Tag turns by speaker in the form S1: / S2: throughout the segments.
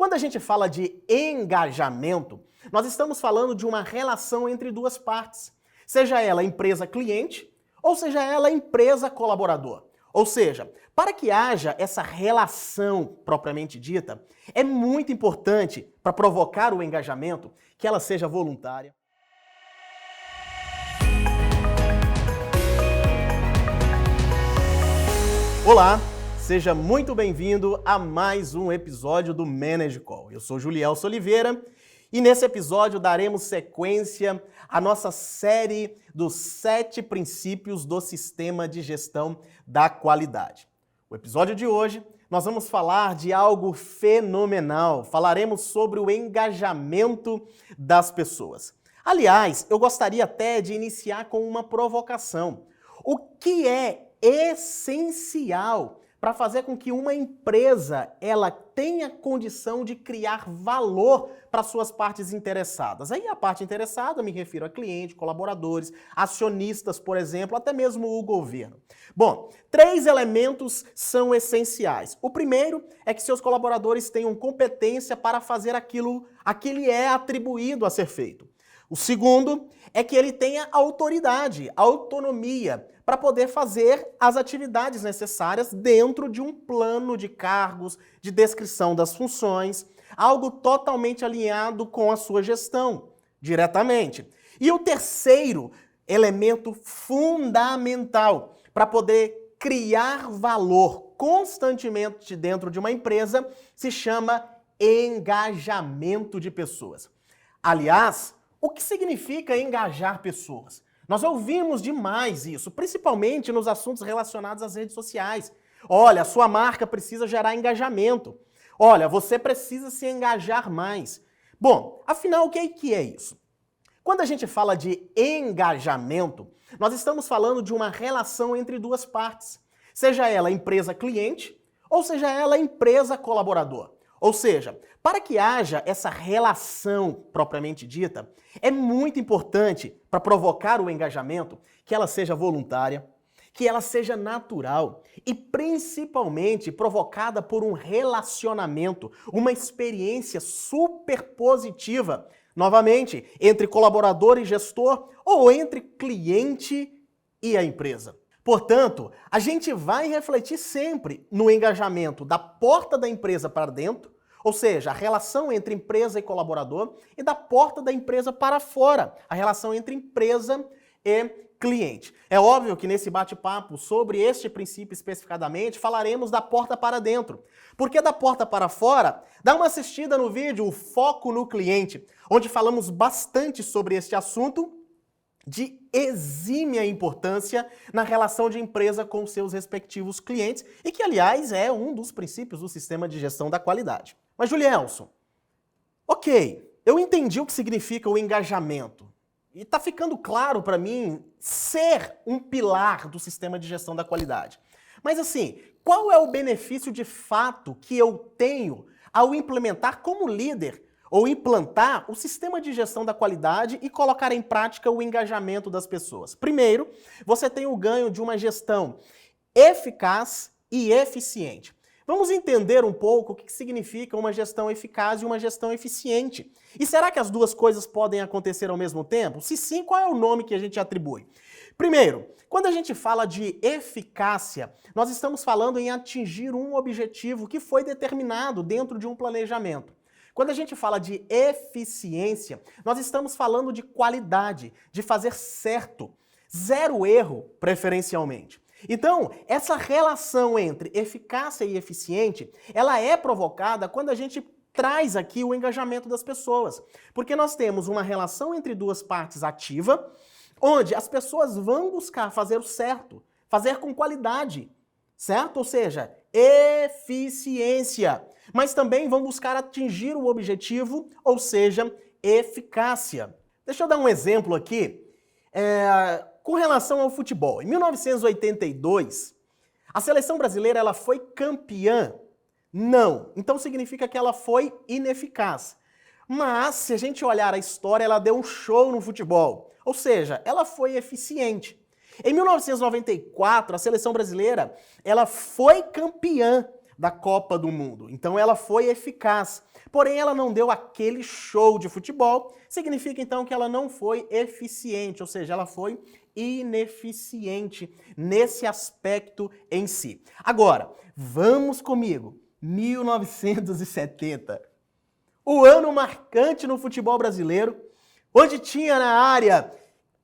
S1: Quando a gente fala de engajamento, nós estamos falando de uma relação entre duas partes, seja ela empresa-cliente ou seja ela empresa-colaborador. Ou seja, para que haja essa relação propriamente dita, é muito importante, para provocar o engajamento, que ela seja voluntária. Olá, seja muito bem-vindo a mais um episódio do Manage Call. Eu sou Julielso Oliveira e nesse episódio daremos sequência à nossa série dos 7 princípios do sistema de gestão da qualidade. O episódio de hoje nós vamos falar de algo fenomenal. Falaremos sobre o engajamento das pessoas. Aliás, eu gostaria até de iniciar com uma provocação. O que é essencial para fazer com que uma empresa ela tenha condição de criar valor para suas partes interessadas? Aí a parte interessada, me refiro a cliente, colaboradores, acionistas, por exemplo, até mesmo o governo. Bom, 3 elementos são essenciais. O primeiro é que seus colaboradores tenham competência para fazer aquilo a que lhe é atribuído a ser feito. O segundo é que ele tenha autoridade, autonomia, para poder fazer as atividades necessárias dentro de um plano de cargos, de descrição das funções, algo totalmente alinhado com a sua gestão, diretamente. E o terceiro elemento fundamental para poder criar valor constantemente dentro de uma empresa se chama engajamento de pessoas. Aliás, o que significa engajar pessoas? Nós ouvimos demais isso, principalmente nos assuntos relacionados às redes sociais. Olha, a sua marca precisa gerar engajamento. Olha, você precisa se engajar mais. Bom, afinal, o que é isso? Quando a gente fala de engajamento, nós estamos falando de uma relação entre duas partes, seja ela empresa-cliente ou seja ela empresa-colaborador. Ou seja, para que haja essa relação propriamente dita, é muito importante, para provocar o engajamento, que ela seja voluntária, que ela seja natural e principalmente provocada por um relacionamento, uma experiência super positiva, novamente, entre colaborador e gestor ou entre cliente e a empresa. Portanto, a gente vai refletir sempre no engajamento da porta da empresa para dentro, ou seja, a relação entre empresa e colaborador, e da porta da empresa para fora, a relação entre empresa e cliente. É óbvio que nesse bate-papo sobre este princípio especificadamente, falaremos da porta para dentro. Porque da porta para fora, dá uma assistida no vídeo O Foco no Cliente, onde falamos bastante sobre este assunto, de exímia importância na relação de empresa com seus respectivos clientes e que, aliás, é um dos princípios do sistema de gestão da qualidade. Mas, Julielson, ok, eu entendi o que significa o engajamento e está ficando claro para mim ser um pilar do sistema de gestão da qualidade. Mas, assim, qual é o benefício de fato que eu tenho ao implementar como líder ou implantar o sistema de gestão da qualidade e colocar em prática o engajamento das pessoas? Primeiro, você tem o ganho de uma gestão eficaz e eficiente. Vamos entender um pouco o que significa uma gestão eficaz e uma gestão eficiente. E será que as duas coisas podem acontecer ao mesmo tempo? Se sim, qual é o nome que a gente atribui? Primeiro, quando a gente fala de eficácia, nós estamos falando em atingir um objetivo que foi determinado dentro de um planejamento. Quando a gente fala de eficiência, nós estamos falando de qualidade, de fazer certo, 0 erro, preferencialmente. Então, essa relação entre eficácia e eficiente, ela é provocada quando a gente traz aqui o engajamento das pessoas. Porque nós temos uma relação entre duas partes ativa, onde as pessoas vão buscar fazer o certo, fazer com qualidade, certo? Ou seja, eficiência. Mas também vão buscar atingir o objetivo, ou seja, eficácia. Deixa eu dar um exemplo aqui com relação ao futebol. Em 1982, a seleção brasileira ela foi campeã? Não. Então significa que ela foi ineficaz. Mas, se a gente olhar a história, ela deu um show no futebol. Ou seja, ela foi eficiente. Em 1994, a seleção brasileira ela foi campeã da Copa do Mundo. Então ela foi eficaz. Porém, ela não deu aquele show de futebol. Significa então que ela não foi eficiente, ou seja, ela foi ineficiente nesse aspecto em si. Agora, vamos comigo. 1970. O ano marcante no futebol brasileiro, onde tinha na área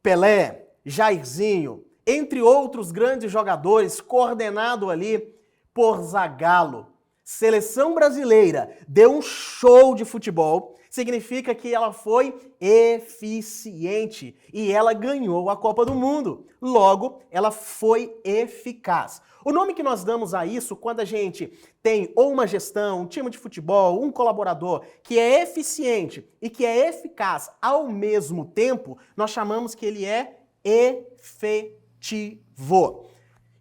S1: Pelé, Jairzinho, entre outros grandes jogadores, coordenado ali por Zagallo. Seleção brasileira deu um show de futebol, significa que ela foi eficiente e ela ganhou a Copa do Mundo. Logo, ela foi eficaz. O nome que nós damos a isso quando a gente tem ou uma gestão, um time de futebol, um colaborador que é eficiente e que é eficaz ao mesmo tempo, nós chamamos que ele é efetivo.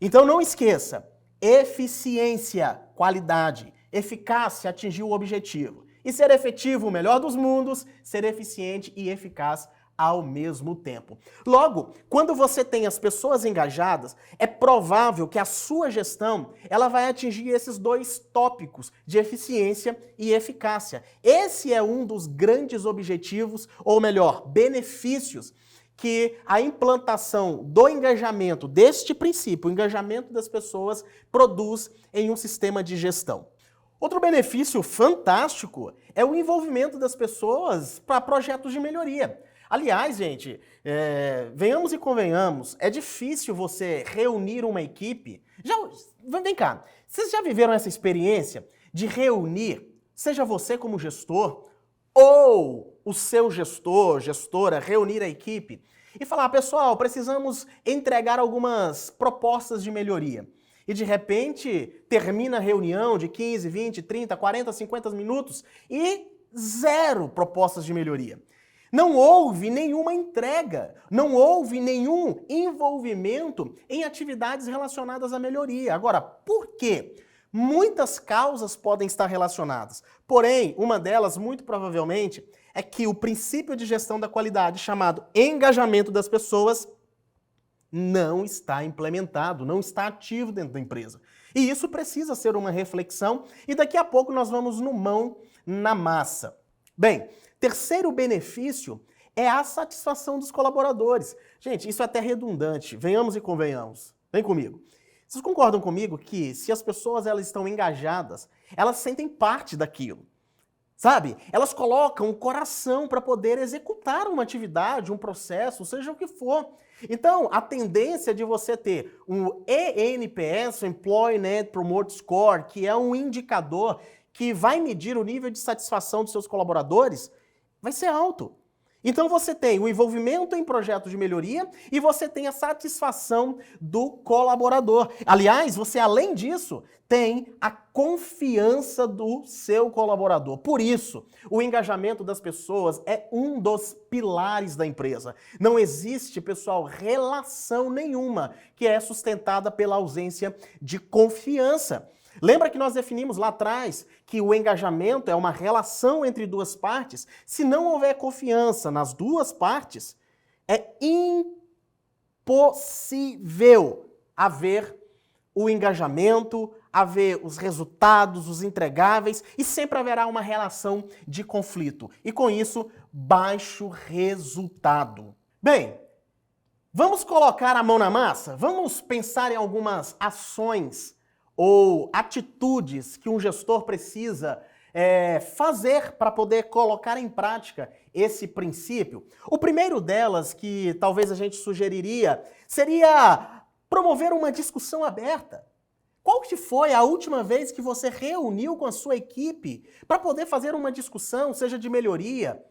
S1: Então não esqueça, eficiência, qualidade, eficácia, atingir o objetivo. E ser efetivo, o melhor dos mundos, ser eficiente e eficaz ao mesmo tempo. Logo, quando você tem as pessoas engajadas, é provável que a sua gestão ela vai atingir esses dois tópicos de eficiência e eficácia. Esse é um dos grandes objetivos, ou melhor, benefícios que a implantação do engajamento, deste princípio, o engajamento das pessoas, produz em um sistema de gestão. Outro benefício fantástico é o envolvimento das pessoas para projetos de melhoria. Aliás, gente, venhamos e convenhamos, é difícil você reunir uma equipe. Vem cá, vocês já viveram essa experiência de reunir, seja você como gestor, ou o seu gestor, gestora, reunir a equipe e falar, pessoal, precisamos entregar algumas propostas de melhoria. E de repente termina a reunião de 15, 20, 30, 40, 50 minutos e zero propostas de melhoria. Não houve nenhuma entrega, não houve nenhum envolvimento em atividades relacionadas à melhoria. Agora, por quê? Muitas causas podem estar relacionadas, porém, uma delas, muito provavelmente, é que o princípio de gestão da qualidade, chamado engajamento das pessoas, não está implementado, não está ativo dentro da empresa. E isso precisa ser uma reflexão e daqui a pouco nós vamos no mão na massa. Bem, terceiro benefício é a satisfação dos colaboradores. Gente, isso é até redundante, venhamos e convenhamos. Vem comigo. Vocês concordam comigo que se as pessoas elas estão engajadas, elas sentem parte daquilo? Sabe? Elas colocam o coração para poder executar uma atividade, um processo, seja o que for. Então, a tendência de você ter um ENPS, o Employee Net Promoter Score, que é um indicador que vai medir o nível de satisfação dos seus colaboradores, vai ser alto. Então você tem o envolvimento em projetos de melhoria e você tem a satisfação do colaborador. Aliás, você além disso tem a confiança do seu colaborador. Por isso, o engajamento das pessoas é um dos pilares da empresa. Não existe, pessoal, relação nenhuma que é sustentada pela ausência de confiança. Lembra que nós definimos lá atrás que o engajamento é uma relação entre duas partes? Se não houver confiança nas duas partes, é impossível haver o engajamento, haver os resultados, os entregáveis, e sempre haverá uma relação de conflito. E com isso, baixo resultado. Bem, vamos colocar a mão na massa? Vamos pensar em algumas ações ou atitudes que um gestor precisa fazer para poder colocar em prática esse princípio. O primeiro delas, que talvez a gente sugeriria, seria promover uma discussão aberta. Qual que foi a última vez que você reuniu com a sua equipe para poder fazer uma discussão, seja de melhoria,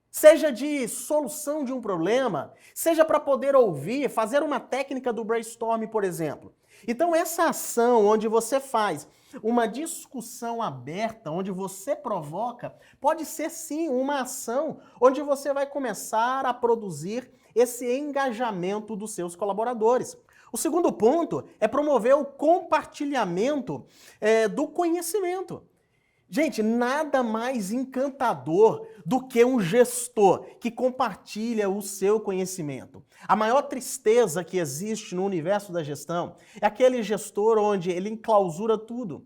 S1: seja de solução de um problema, seja para poder ouvir, fazer uma técnica do brainstorm, por exemplo? Então essa ação onde você faz uma discussão aberta, onde você provoca, pode ser sim uma ação onde você vai começar a produzir esse engajamento dos seus colaboradores. O segundo ponto é promover o compartilhamento do conhecimento. Gente, nada mais encantador do que um gestor que compartilha o seu conhecimento. A maior tristeza que existe no universo da gestão é aquele gestor onde ele enclausura tudo.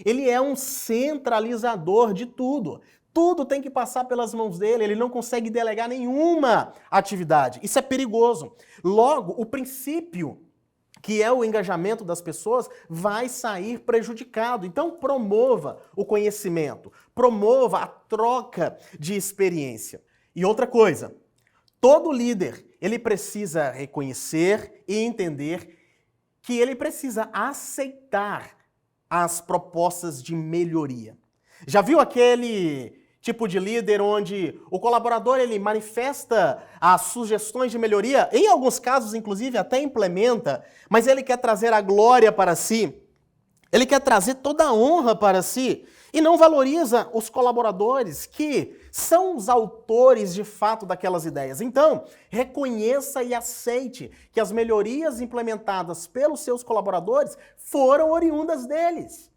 S1: Ele é um centralizador de tudo. Tudo tem que passar pelas mãos dele, ele não consegue delegar nenhuma atividade. Isso é perigoso. Logo, o princípio, que é o engajamento das pessoas, vai sair prejudicado. Então, promova o conhecimento, promova a troca de experiência. E outra coisa, todo líder, ele precisa reconhecer e entender que ele precisa aceitar as propostas de melhoria. Já viu aquele tipo de líder onde o colaborador ele manifesta as sugestões de melhoria, em alguns casos, inclusive, até implementa, mas ele quer trazer a glória para si, ele quer trazer toda a honra para si e não valoriza os colaboradores que são os autores de fato daquelas ideias. Então, reconheça e aceite que as melhorias implementadas pelos seus colaboradores foram oriundas deles.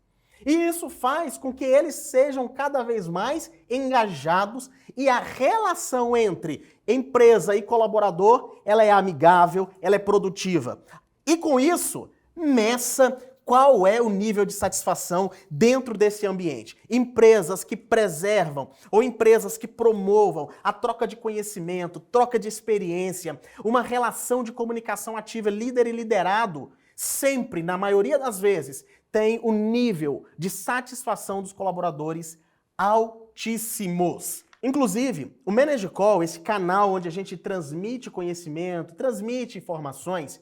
S1: E isso faz com que eles sejam cada vez mais engajados e a relação entre empresa e colaborador, ela é amigável, ela é produtiva. E com isso, meça qual é o nível de satisfação dentro desse ambiente. Empresas que preservam ou empresas que promovam a troca de conhecimento, troca de experiência, uma relação de comunicação ativa, líder e liderado, sempre, na maioria das vezes, tem um nível de satisfação dos colaboradores altíssimos. Inclusive, o Manage Call, esse canal onde a gente transmite conhecimento, transmite informações,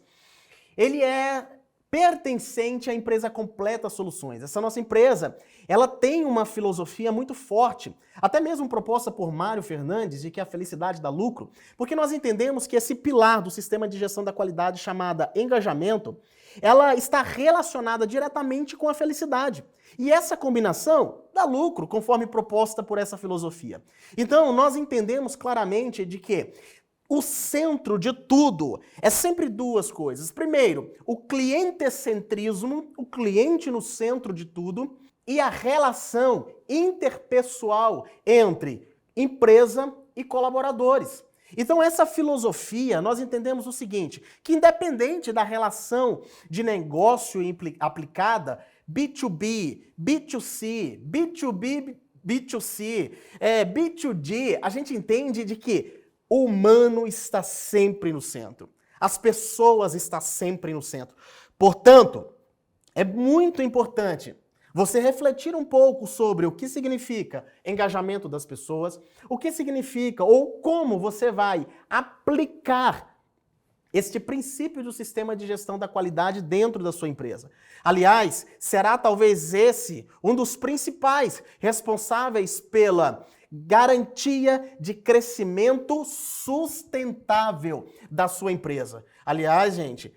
S1: ele é pertencente à empresa Completa Soluções. Essa nossa empresa, ela tem uma filosofia muito forte, até mesmo proposta por Mário Fernandes, de que a felicidade dá lucro, porque nós entendemos que esse pilar do sistema de gestão da qualidade chamada engajamento, ela está relacionada diretamente com a felicidade. E essa combinação dá lucro, conforme proposta por essa filosofia. Então, nós entendemos claramente de que o centro de tudo é sempre duas coisas. Primeiro, o clientecentrismo, o cliente no centro de tudo, e a relação interpessoal entre empresa e colaboradores. Então, essa filosofia, nós entendemos o seguinte, que independente da relação de negócio aplicada, B2B, B2C, B2B, B2C, B2D, a gente entende de que o humano está sempre no centro. As pessoas estão sempre no centro. Portanto, é muito importante você refletir um pouco sobre o que significa engajamento das pessoas, o que significa ou como você vai aplicar este princípio do sistema de gestão da qualidade dentro da sua empresa. Aliás, será talvez esse um dos principais responsáveis pela garantia de crescimento sustentável da sua empresa. Aliás, gente,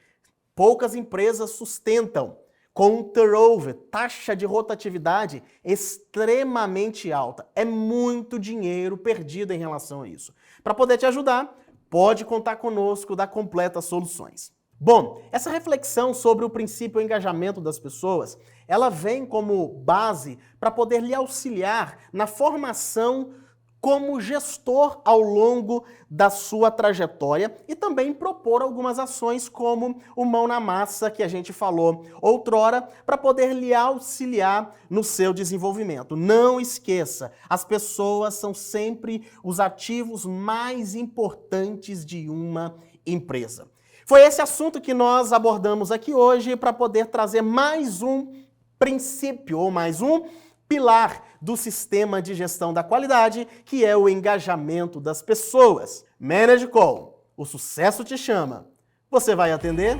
S1: poucas empresas sustentam com um turnover, taxa de rotatividade extremamente alta. É muito dinheiro perdido em relação a isso. Para poder te ajudar, pode contar conosco da Completa Soluções. Bom, essa reflexão sobre o princípio engajamento das pessoas, ela vem como base para poder lhe auxiliar na formação como gestor ao longo da sua trajetória e também propor algumas ações como o mão na massa que a gente falou outrora para poder lhe auxiliar no seu desenvolvimento. Não esqueça, as pessoas são sempre os ativos mais importantes de uma empresa. Foi esse assunto que nós abordamos aqui hoje para poder trazer mais um princípio ou mais um pilar do sistema de gestão da qualidade, que é o engajamento das pessoas. Manage Call, o sucesso te chama. Você vai atender?